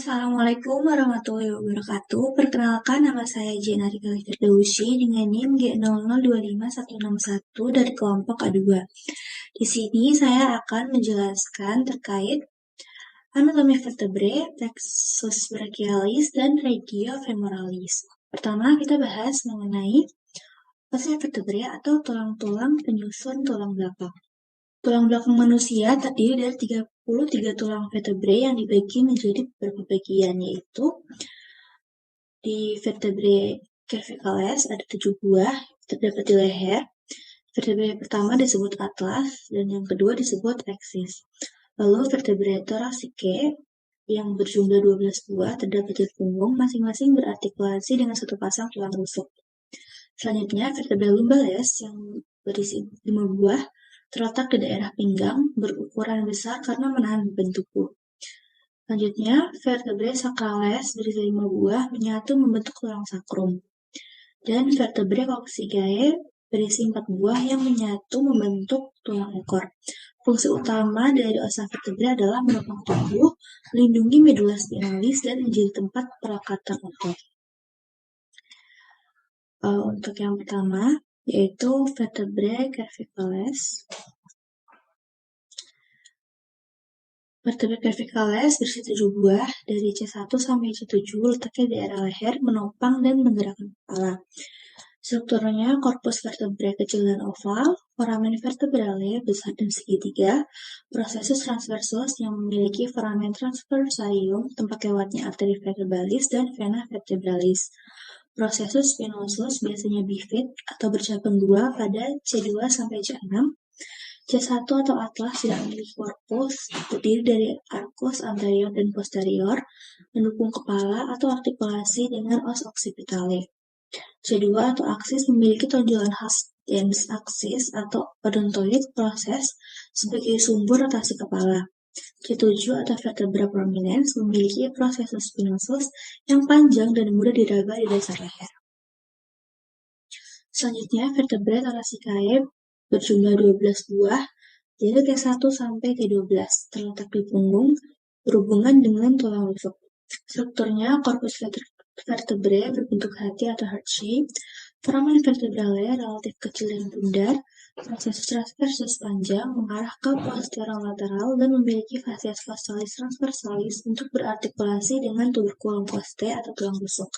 Assalamualaikum warahmatullahi wabarakatuh. Perkenalkan, nama saya Jena Rika Firdausi dengan NIM G0025161 dari kelompok A2. Di sini saya akan menjelaskan terkait anatomi vertebrae, plexus brachialis, dan radiofemoralis. Pertama, kita bahas mengenai ossa vertebrae atau tulang-tulang penyusun tulang belakang. Tulang belakang manusia terdiri dari 33 tulang vertebrae yang dibagi menjadi beberapa bagian, yaitu di vertebrae cervicales ada 7 buah, terdapat di leher. Vertebrae pertama disebut atlas dan yang kedua disebut axis. Lalu vertebrae thoracicae yang berjumlah 12 buah terdapat di punggung, masing-masing berartikulasi dengan satu pasang tulang rusuk. Selanjutnya, vertebrae lumbales yang berisi 5 buah terletak di daerah pinggang, berukuran besar karena menahan beban tubuh. Selanjutnya, vertebrae sacrales berisi 5 buah menyatu membentuk tulang sakrum. Dan vertebrae coccygeae berisi 4 buah yang menyatu membentuk tulang ekor. Fungsi utama dari ossa vertebrae adalah menopang tubuh, melindungi medula spinalis, dan menjadi tempat perakatan otot. Untuk yang pertama, yaitu vertebrae cervicales. Vertebrae cervicales berisi 7 buah dari C1 sampai C7 letaknya di daerah leher, menopang dan menggerakkan kepala. Strukturnya korpus vertebrae kecil dan oval, foramen vertebrale besar dan segitiga, processus transversus yang memiliki foramen transversarium tempat lewatnya arteri vertebralis dan vena vertebralis. Processus spinosus biasanya bifid atau bercabang dua pada C2 sampai C6. C1 atau atlas tidak memiliki korpus, terdiri dari arcus anterior dan posterior, mendukung kepala atau artikulasi dengan os occipitale. C2 atau aksis memiliki tonjolan khas James axis atau odontoid proses sebagai sumber rotasi kepala. C7 atau vertebra prominens memiliki processus spinosus yang panjang dan mudah diraba di dasar leher. Selanjutnya, vertebrae thoracicae berjumlah 12 buah dari T1 sampai T12, terletak di punggung, berhubungan dengan tulang rusuk. Strukturnya korpus vertebrae berbentuk hati atau heart shape, foramen vertebrale relatif kecil dan bundar, processus transversus panjang mengarah ke posterolateral dan memiliki fascias costalis transversalis untuk berartikulasi dengan tuberculum costae atau tulang rusuk.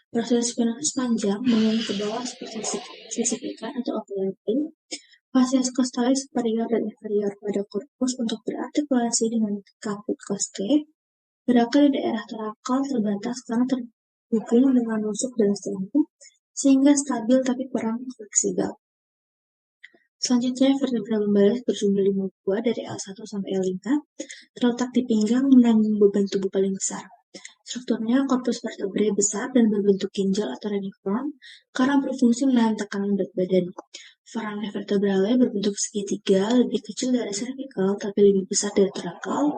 Proses spinosus panjang menurun ke bawah seperti sisik ikan atau overlapping. Fascias costalis superior dan inferior pada korpus untuk berartikulasi dengan caput costae. Gerakan di daerah torakal terbatas karena terhubung dengan rusuk dan sternum, sehingga stabil tapi kurang fleksibel. Selanjutnya, vertebrae lumbalis berjumlah 5 buah dari L1 sampai L5, terletak di pinggang menanggung beban tubuh paling besar. Strukturnya korpus vertebrae besar dan berbentuk ginjal atau reniform karena berfungsi menahan tekanan berat badan. Foramen vertebrale berbentuk segitiga, lebih kecil dari cervical tapi lebih besar dari torakal.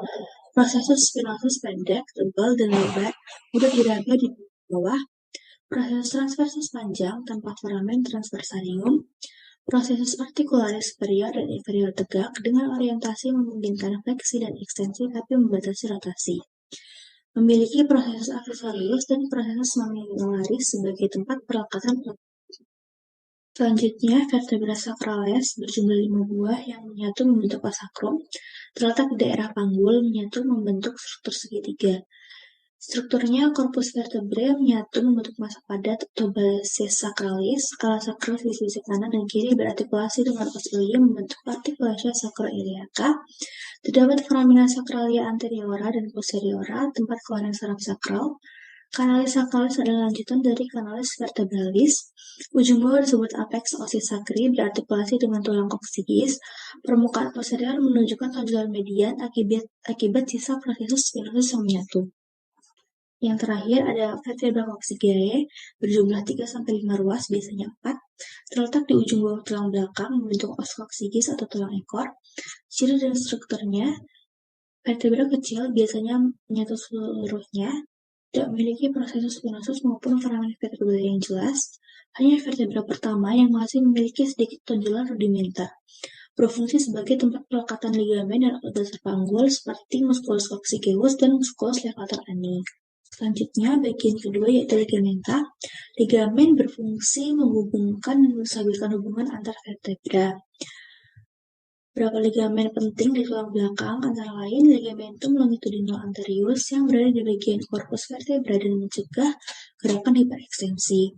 Processus spinosus pendek, tebal, dan lebar, mudah diraba di bawah. Processus transversus panjang tanpa foramen transversarium. Processus articularis superior dan inferior tegak dengan orientasi memungkinkan fleksi dan ekstensi tapi membatasi rotasi. Memiliki processus accessorius dan processus mammillarius sebagai tempat pelekatan. Selanjutnya, vertebrae sacrales berjumlah 5 buah yang menyatu membentuk os sakrum, terletak di daerah panggul, menyatu membentuk struktur segitiga. Strukturnya korpus vertebrae menyatu membentuk massa padat atau basis sacralis. Skala sakralis di sisi kanan dan kiri berartikulasi dengan os ilia membentuk articulatia sacroiliaca. Terdapat foramina sacralia anteriora dan posteriora, tempat keluaran saraf sakral. Kanalis sacralis adalah lanjutan dari kanalis vertebralis. Ujung bawah disebut apex osis sacri, berartikulasi dengan tulang coccygeus. Permukaan posterior menunjukkan tonjolan median akibat sisa processus spinosus yang menyatu. Yang terakhir ada vertebra coccygeae berjumlah 3-5 ruas, biasanya 4, terletak di ujung bawah tulang belakang membentuk os coccygeus atau tulang ekor. Ciri dan strukturnya, vertebra kecil biasanya menyatu seluruhnya, tidak memiliki processus spinosus maupun foramen vertebrale yang jelas. Hanya vertebra pertama yang masih memiliki sedikit tonjolan rudimenter. berfungsi sebagai tempat pelekatan ligamen dan otot dasar panggul seperti musculus coccygeus dan musculus levator ani. Selanjutnya, bagian kedua yaitu ligamenta. Ligamen berfungsi menghubungkan dan menstabilkan hubungan antar vertebra. Beberapa ligamen penting di tulang belakang antara lain ligamentum longitudinal anterius yang berada di bagian korpus vertebra dan mencegah gerakan hiperekstensi.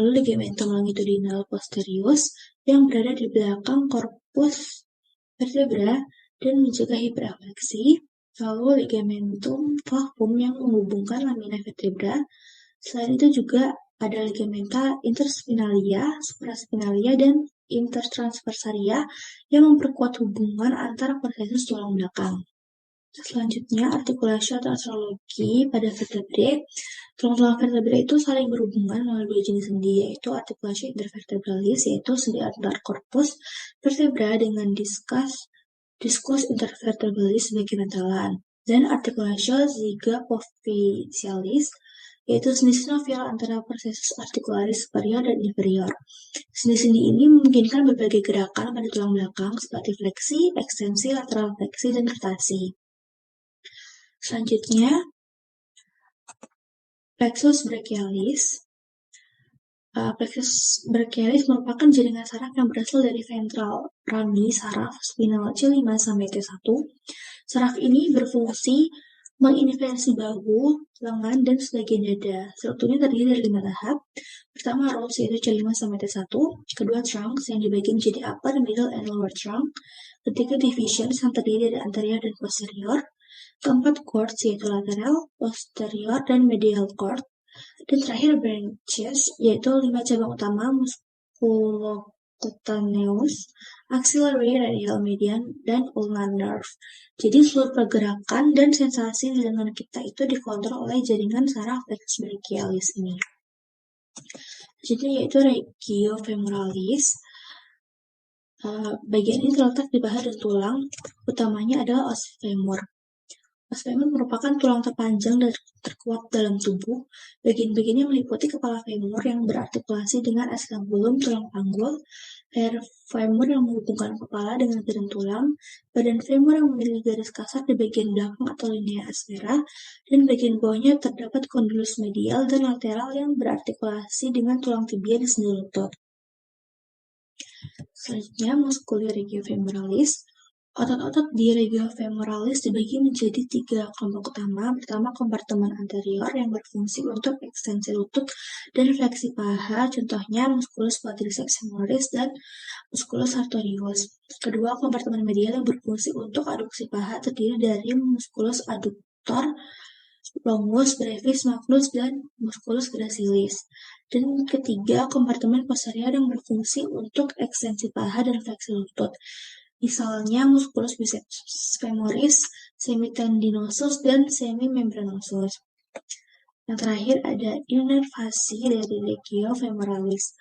Lalu ligamentum longitudinal posterius yang berada di belakang korpus vertebra dan mencegah hiperefleksi. Lalu ligamentum flavum yang menghubungkan lamina vertebra. Selain itu juga ada ligamenta interspinalia, supraspinalia, dan intertransversalia yang memperkuat hubungan antara prosesus tulang belakang. Selanjutnya, artikulasi atau artrologi pada vertebrae. Tulang-tulang vertebrae itu saling berhubungan melalui dua jenis sendi, yaitu artikulasi intervertebralis, yaitu sendi antar korpus vertebra dengan diskus intervertebralis sebagai bantalan, dan artikulasi zygapophysealis, yaitu sendi sinovial antara prosesus articularis superior dan inferior. Sendi-sendi ini memungkinkan berbagai gerakan pada tulang belakang seperti fleksi, ekstensi, lateral fleksi, dan rotasi. Selanjutnya, plexus brachialis. Plexus brachialis merupakan jaringan saraf yang berasal dari ventral rami saraf spinal C5-T1. Saraf ini berfungsi menginversi bahu, lengan, dan sebagian dada. Strukturnya terdiri dari 5 tahap. Pertama, rows yaitu C5-T1. Kedua, trunks yang dibagi menjadi upper, middle, and lower trunk. Ketiga, divisions yang terdiri dari anterior dan posterior. Keempat, chords yaitu lateral, posterior, dan medial chord. Dan terakhir, branches yaitu 5 cabang utama musculocutaneous, axillary, radial, median, dan ulnar nerve. Jadi seluruh pergerakan dan sensasi di lengan kita itu dikontrol oleh jaringan saraf plexus brachialis ini. Jadi yaitu regiofemoralis. Bagian ini terletak di paha dan tulang, utamanya adalah os femur. Os femur merupakan tulang terpanjang dan terkuat dalam tubuh. Bagian-bagiannya meliputi kepala femur yang berartikulasi dengan acetabulum tulang panggul, leher femur yang menghubungkan kepala dengan badan tulang, badan femur yang memiliki garis kasar di bagian belakang atau linea aspera, dan bagian bawahnya terdapat condylus medial dan lateral yang berartikulasi dengan tulang tibia di sendi lutut. Selanjutnya, musculi regiofemoralis. Otot-otot di regiofemoralis dibagi menjadi 3 kelompok utama. Pertama, kompartemen anterior yang berfungsi untuk ekstensi lutut dan fleksi paha, contohnya musculus quadriceps femoris dan musculus sartorius. Kedua, kompartemen medial yang berfungsi untuk aduksi paha, terdiri dari musculus adductor, longus, brevis, magnus, dan musculus gracilis. Dan ketiga, kompartemen posterior yang berfungsi untuk ekstensi paha dan fleksi lutut. Misalnya musculus biceps femoris, semitendinosus, dan semimembranosus. Yang terakhir ada inervasi dari regiofemoralis.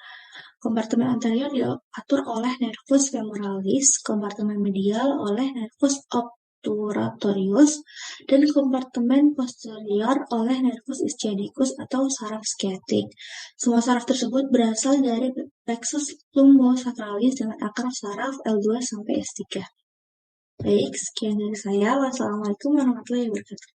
Kompartemen anterior diatur oleh nervus femoralis, kompartemen medial oleh nervus obturatorius, dan kompartemen posterior oleh nervus ischiadicus atau saraf sciatic. Semua saraf tersebut berasal dari plexus lumbosacralis dengan akar saraf L2 sampai S3. Baik, sekian dari saya. Wassalamualaikum warahmatullahi wabarakatuh.